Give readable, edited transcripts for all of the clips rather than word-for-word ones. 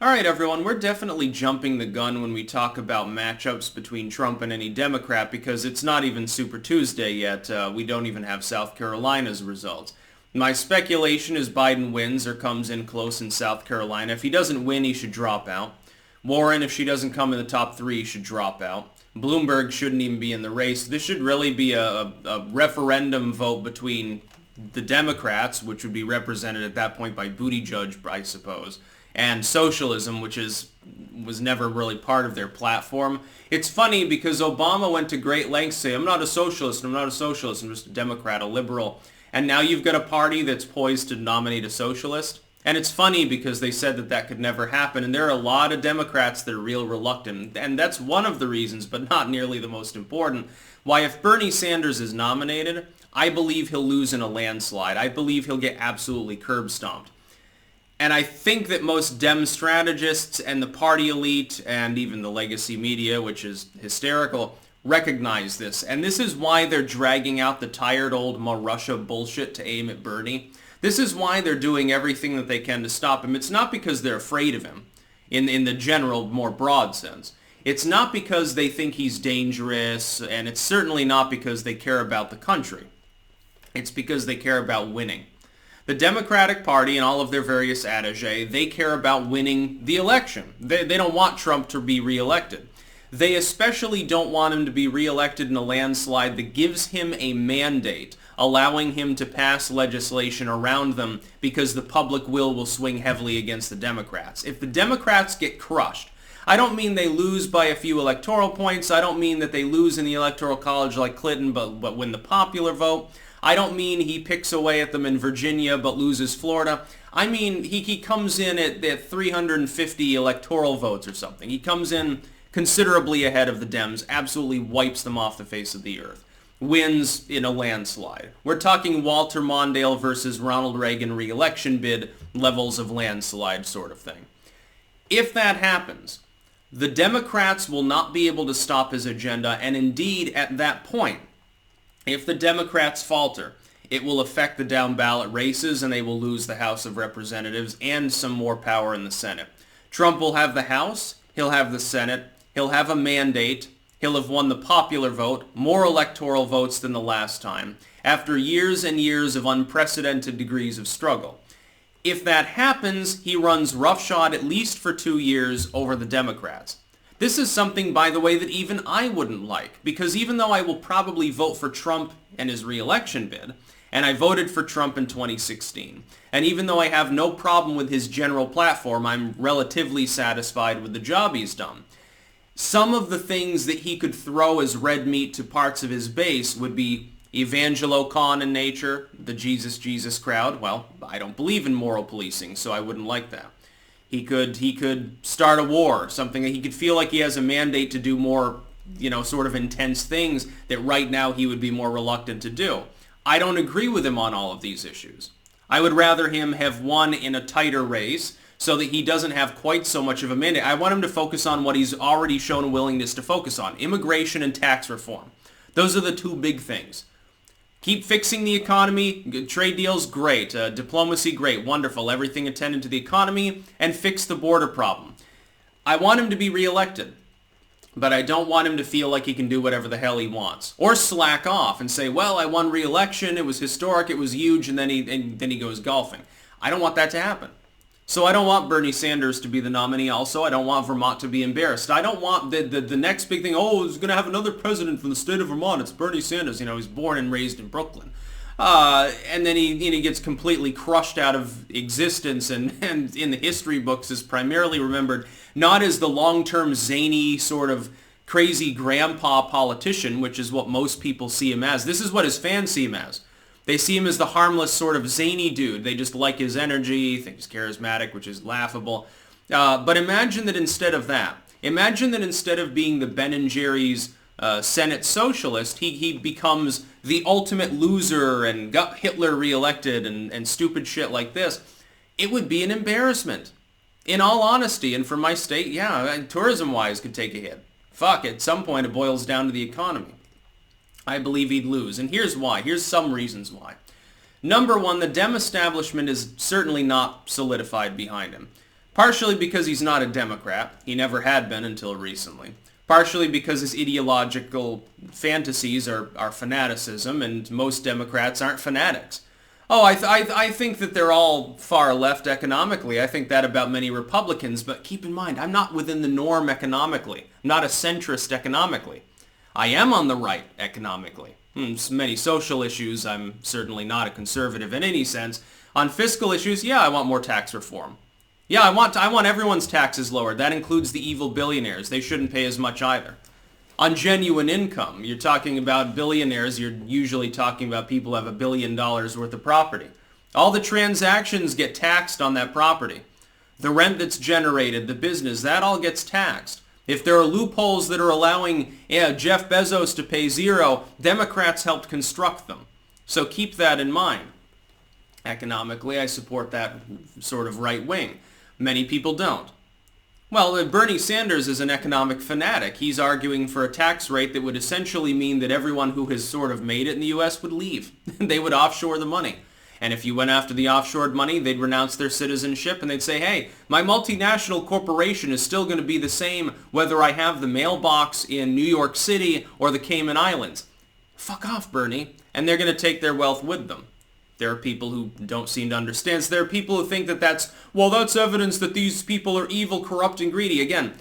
Alright everyone, we're definitely jumping the gun when we talk about matchups between Trump and any Democrat because it's not even Super Tuesday yet. We don't even have South Carolina's results. My speculation is Biden wins or comes in close in South Carolina. If he doesn't win, he should drop out. Warren, if she doesn't come in the top three, should drop out. Bloomberg shouldn't even be in the race. This should really be a referendum vote between the Democrats, which would be represented at that point by Buttigieg, I suppose, and socialism, which was never really part of their platform. It's funny because Obama went to great lengths to say, I'm not a socialist, I'm just a Democrat, a liberal. And now you've got a party that's poised to nominate a socialist. And it's funny because they said that could never happen, and there are a lot of Democrats that are real reluctant, and that's one of the reasons, but not nearly the most important, why if Bernie Sanders is nominated, I believe he'll lose in a landslide. I believe he'll get absolutely curb stomped. And I think that most Dem strategists and the party elite and even the legacy media, which is hysterical, recognize this. And this is why they're dragging out the tired old Russia bullshit to aim at Bernie. This is why they're doing everything that they can to stop him. It's not because they're afraid of him in the general, more broad sense. It's not because they think he's dangerous, and it's certainly not because they care about the country. It's because they care about winning. The Democratic Party and all of their various attaché, they care about winning the election. They don't want Trump to be reelected. They especially don't want him to be reelected in a landslide that gives him a mandate, allowing him to pass legislation around them because the public will swing heavily against the Democrats. If the Democrats get crushed, I don't mean they lose by a few electoral points. I don't mean that they lose in the Electoral College like Clinton but win the popular vote. I don't mean he picks away at them in Virginia but loses Florida. I mean he comes in at 350 electoral votes or something. He comes in considerably ahead of the Dems, absolutely wipes them off the face of the earth, wins in a landslide. We're talking Walter Mondale versus Ronald Reagan re-election bid levels of landslide sort of thing. If that happens, the Democrats will not be able to stop his agenda, and indeed at that point, if the Democrats falter, it will affect the down-ballot races and they will lose the House of Representatives and some more power in the Senate. Trump will have the House, he'll have the Senate, he'll have a mandate, he'll have won the popular vote, more electoral votes than the last time, after years and years of unprecedented degrees of struggle. If that happens, he runs roughshod at least for 2 years over the Democrats. This is something, by the way, that even I wouldn't like, because even though I will probably vote for Trump and his re-election bid, and I voted for Trump in 2016, and even though I have no problem with his general platform, I'm relatively satisfied with the job he's done. Some of the things that he could throw as red meat to parts of his base would be Evangelo-con in nature, the Jesus crowd. Well, I don't believe in moral policing, so I wouldn't like that. He could start a war, something that he could feel like he has a mandate to do more, sort of intense things that right now he would be more reluctant to do. I don't agree with him on all of these issues. I would rather him have won in a tighter race so that he doesn't have quite so much of a mandate. I want him to focus on what he's already shown a willingness to focus on, immigration and tax reform. Those are the two big things. Keep fixing the economy, trade deals, great. Diplomacy, great, wonderful. Everything attended to the economy, and fix the border problem. I want him to be reelected, but I don't want him to feel like he can do whatever the hell he wants. Or slack off and say, well, I won re-election, it was historic, it was huge, and then he goes golfing. I don't want that to happen. So I don't want Bernie Sanders to be the nominee also. I don't want Vermont to be embarrassed. I don't want the next big thing, he's going to have another president from the state of Vermont. It's Bernie Sanders. He's born and raised in Brooklyn. And then he gets completely crushed out of existence and in the history books is primarily remembered not as the long-term zany sort of crazy grandpa politician, which is what most people see him as. This is what his fans see him as. They see him as the harmless sort of zany dude. They just like his energy, think he's charismatic, which is laughable. But imagine that instead of that, imagine that instead of being the Ben and Jerry's Senate socialist, he becomes the ultimate loser and got Hitler reelected and stupid shit like this. It would be an embarrassment. In all honesty, and for my state, tourism-wise could take a hit. Fuck, at some point it boils down to the economy. I believe he'd lose. And here's why. Here's some reasons why. Number one, the Dem establishment is certainly not solidified behind him. Partially because he's not a Democrat. He never had been until recently. Partially because his ideological fantasies are fanaticism, and most Democrats aren't fanatics. Oh, I think that they're all far left economically. I think that about many Republicans, but keep in mind, I'm not within the norm economically. I'm not a centrist economically. I am on the right economically. Many social issues, I'm certainly not a conservative in any sense. On fiscal issues, yeah, I want more tax reform. Yeah, I want everyone's taxes lowered. That includes the evil billionaires. They shouldn't pay as much either. On genuine income, you're talking about billionaires. You're usually talking about people who have $1 billion worth of property. All the transactions get taxed on that property. The rent that's generated, the business, that all gets taxed. If there are loopholes that are allowing Jeff Bezos to pay zero, Democrats helped construct them. So keep that in mind. Economically, I support that sort of right wing. Many people don't. Well, Bernie Sanders is an economic fanatic. He's arguing for a tax rate that would essentially mean that everyone who has sort of made it in the U.S. would leave. They would offshore the money. And if you went after the offshored money, they'd renounce their citizenship and they'd say, hey, my multinational corporation is still going to be the same whether I have the mailbox in New York City or the Cayman Islands. Fuck off, Bernie. And they're going to take their wealth with them. There are people who don't seem to understand. So there are people who think that that's evidence that these people are evil, corrupt, and greedy. Again,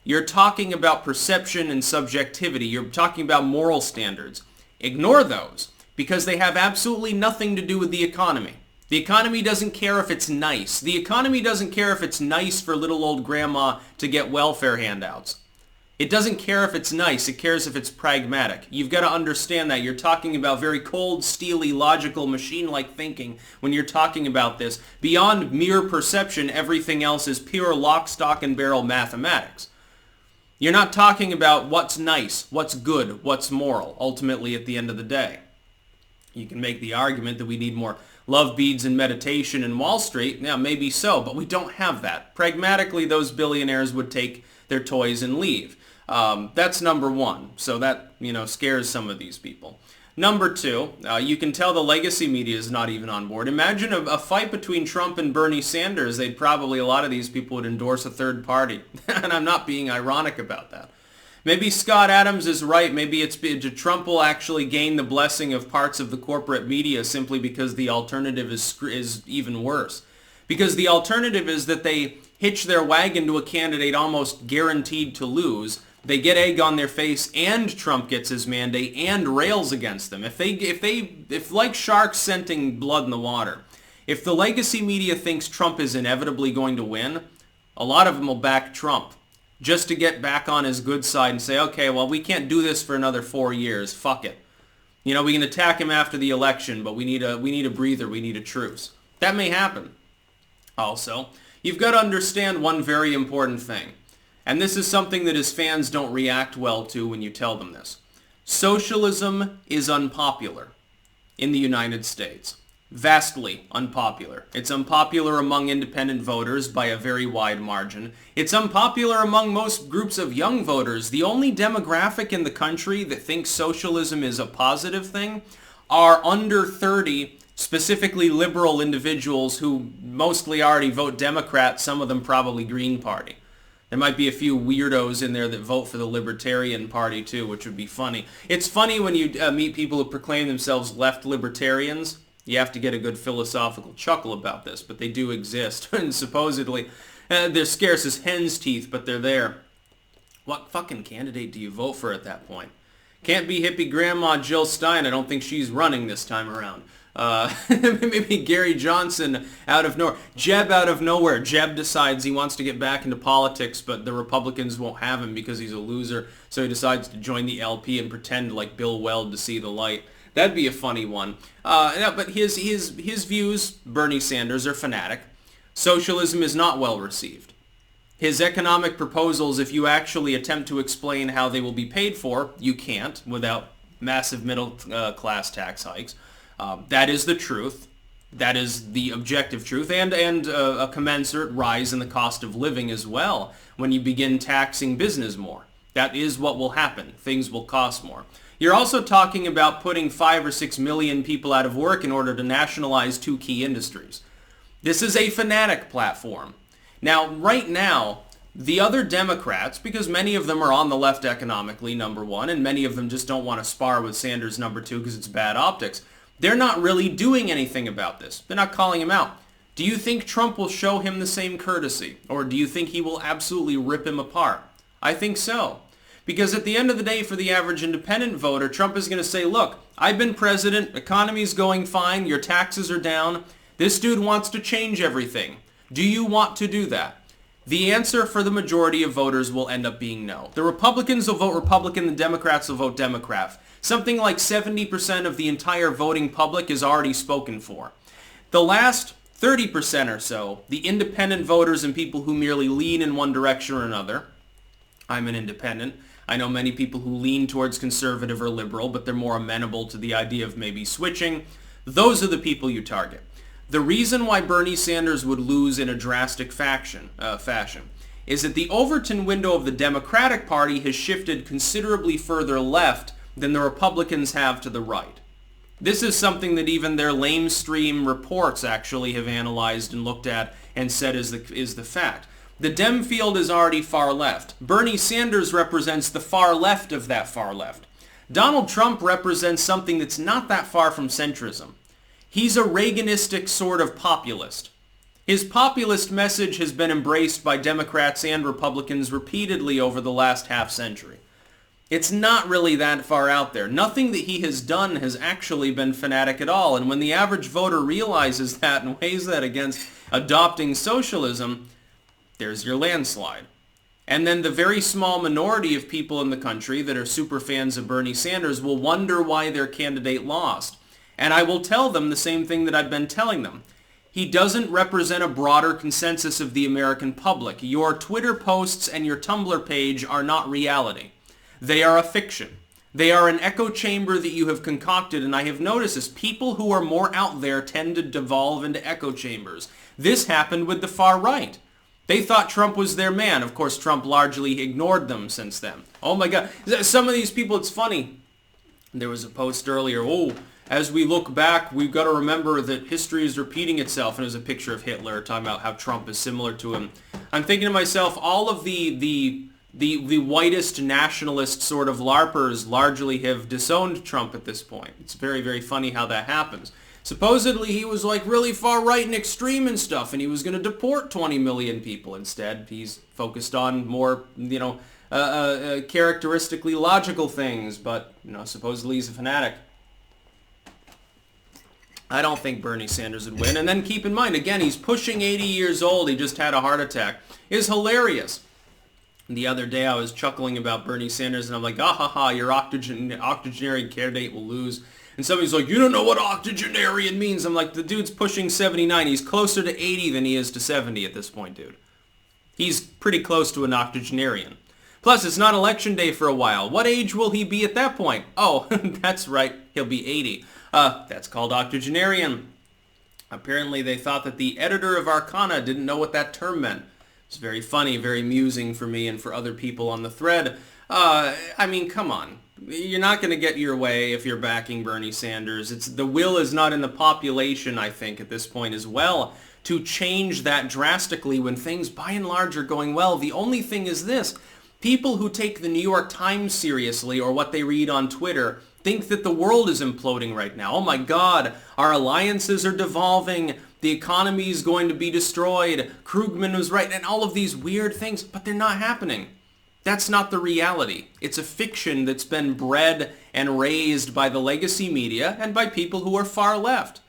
you're talking about perception and subjectivity. You're talking about moral standards. Ignore those, because they have absolutely nothing to do with the economy. The economy doesn't care if it's nice. The economy doesn't care if it's nice for little old grandma to get welfare handouts. It doesn't care if it's nice. It cares if it's pragmatic. You've got to understand that. You're talking about very cold, steely, logical, machine-like thinking when you're talking about this. Beyond mere perception, everything else is pure lock, stock, and barrel mathematics. You're not talking about what's nice, what's good, what's moral, ultimately at the end of the day. You can make the argument that we need more love beads and meditation in Wall Street. Yeah, maybe so, but we don't have that. Pragmatically, those billionaires would take their toys and leave. That's number one. So that, scares some of these people. Number two, you can tell the legacy media is not even on board. Imagine a fight between Trump and Bernie Sanders. A lot of these people would endorse a third party. And I'm not being ironic about that. Maybe Scott Adams is right. Maybe Trump will actually gain the blessing of parts of the corporate media simply because the alternative is even worse. Because the alternative is that they hitch their wagon to a candidate almost guaranteed to lose. They get egg on their face, and Trump gets his mandate and rails against them. If like sharks scenting blood in the water, if the legacy media thinks Trump is inevitably going to win, a lot of them will back Trump just to get back on his good side and say, okay, well, we can't do this for another 4 years. Fuck it. We can attack him after the election, but we need a breather. We need a truce. That may happen. Also, you've got to understand one very important thing. And this is something that his fans don't react well to when you tell them this. Socialism is unpopular in the United States. Vastly unpopular. It's unpopular among independent voters by a very wide margin. It's unpopular among most groups of young voters. The only demographic in the country that thinks socialism is a positive thing are under 30, specifically liberal individuals who mostly already vote Democrat, some of them probably Green Party. There might be a few weirdos in there that vote for the Libertarian Party too, which would be funny. It's funny when you meet people who proclaim themselves left libertarians. You have to get a good philosophical chuckle about this, but they do exist. And supposedly, they're scarce as hen's teeth, but they're there. What fucking candidate do you vote for at that point? Can't be hippie grandma Jill Stein. I don't think she's running this time around. Maybe Gary Johnson out of nowhere. Jeb out of nowhere. Jeb decides he wants to get back into politics, but the Republicans won't have him because he's a loser. So he decides to join the LP and pretend like Bill Weld to see the light. That'd be a funny one. But his views, Bernie Sanders, are fanatic. Socialism is not well received. His economic proposals, if you actually attempt to explain how they will be paid for, you can't without massive middle class tax hikes. That is the truth. That is the objective truth, and a commensurate rise in the cost of living as well when you begin taxing business more. That is what will happen. Things will cost more. You're also talking about putting 5 or 6 million people out of work in order to nationalize 2 key industries. This is a fanatic platform. Now, right now, the other Democrats, because many of them are on the left economically, number one, and many of them just don't want to spar with Sanders, number two, because it's bad optics, they're not really doing anything about this. They're not calling him out. Do you think Trump will show him the same courtesy? Or do you think he will absolutely rip him apart? I think so. Because at the end of the day, for the average independent voter, Trump is going to say, look, I've been president, economy's going fine, your taxes are down, this dude wants to change everything. Do you want to do that? The answer for the majority of voters will end up being no. The Republicans will vote Republican, the Democrats will vote Democrat. Something like 70% of the entire voting public is already spoken for. The last 30% or so, the independent voters and people who merely lean in one direction or another. I'm an independent. I know many people who lean towards conservative or liberal, but they're more amenable to the idea of maybe switching. Those are the people you target. The reason why Bernie Sanders would lose in a drastic fashion is that the Overton window of the Democratic Party has shifted considerably further left than the Republicans have to the right. This is something that even their lamestream reports actually have analyzed and looked at and said is the fact. The Dem field is already far left. Bernie Sanders represents the far left of that far left. Donald Trump represents something that's not that far from centrism. He's a Reaganistic sort of populist. His populist message has been embraced by Democrats and Republicans repeatedly over the last half century. It's not really that far out there. Nothing that he has done has actually been fanatic at all. And when the average voter realizes that and weighs that against adopting socialism, there's your landslide. And then the very small minority of people in the country that are super fans of Bernie Sanders will wonder why their candidate lost. And I will tell them the same thing that I've been telling them. He doesn't represent a broader consensus of the American public. Your Twitter posts and your Tumblr page are not reality. They are a fiction. They are an echo chamber that you have concocted, and I have noticed this. People who are more out there tend to devolve into echo chambers. This happened with the far right. They thought Trump was their man. Of course, Trump largely ignored them since then. Oh my God. Some of these people, it's funny. There was a post earlier, as we look back, we've got to remember that history is repeating itself. And there's a picture of Hitler talking about how Trump is similar to him. I'm thinking to myself, all of the whitest nationalist sort of LARPers largely have disowned Trump at this point. It's very, very funny how that happens. Supposedly he was like really far right and extreme and stuff, and he was going to deport 20 million people. Instead, he's focused on more, characteristically logical things, but, supposedly he's a fanatic. I don't think Bernie Sanders would win. And then keep in mind, again, he's pushing 80 years old. He just had a heart attack. It's hilarious. The other day I was chuckling about Bernie Sanders, and I'm like, your octogenarian candidate will lose. And somebody's like, you don't know what octogenarian means. I'm like, the dude's pushing 79. He's closer to 80 than he is to 70 at this point, dude. He's pretty close to an octogenarian. Plus, it's not election day for a while. What age will he be at that point? Oh, that's right. He'll be 80. That's called octogenarian. Apparently, they thought that the editor of Arcana didn't know what that term meant. It's very funny, very amusing for me and for other people on the thread. Come on. You're not going to get your way if you're backing Bernie Sanders. The will is not in the population, I think, at this point as well, to change that drastically when things, by and large, are going well. The only thing is this. People who take the New York Times seriously or what they read on Twitter think that the world is imploding right now. Oh my God, our alliances are devolving. The economy is going to be destroyed. Krugman was right, and all of these weird things, but they're not happening. That's not the reality. It's a fiction that's been bred and raised by the legacy media and by people who are far left.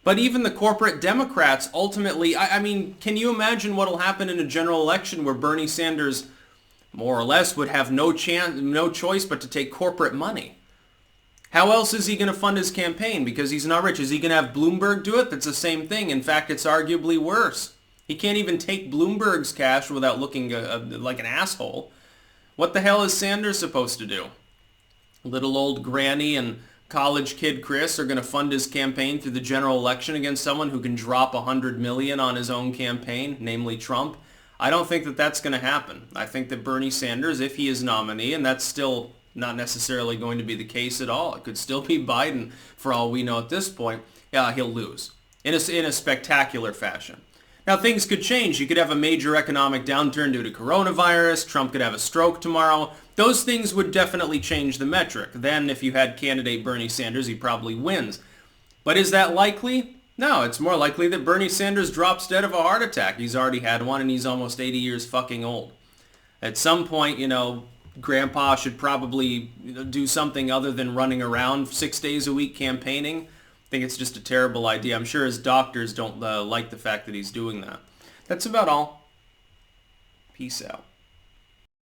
But even the corporate Democrats ultimately, can you imagine what will happen in a general election where Bernie Sanders more or less would have no choice but to take corporate money? How else is he going to fund his campaign? Because he's not rich. Is he going to have Bloomberg do it? That's the same thing. In fact, it's arguably worse. He can't even take Bloomberg's cash without looking like an asshole. What the hell is Sanders supposed to do? Little old granny and college kid Chris are going to fund his campaign through the general election against someone who can drop $100 million on his own campaign, namely Trump. I don't think that that's going to happen. I think that Bernie Sanders, if he is nominee, and that's still not necessarily going to be the case at all. It could still be Biden for all we know at this point. He'll lose in a spectacular fashion. Now, things could change. You could have a major economic downturn due to coronavirus. Trump could have a stroke tomorrow. Those things would definitely change the metric. Then, if you had candidate Bernie Sanders, he probably wins. But is that likely? No, it's more likely that Bernie Sanders drops dead of a heart attack. He's already had one, and he's almost 80 years fucking old. At some point, Grandpa should probably do something other than running around 6 days a week campaigning. I think it's just a terrible idea. I'm sure his doctors don't like the fact that he's doing that. That's about all. Peace out.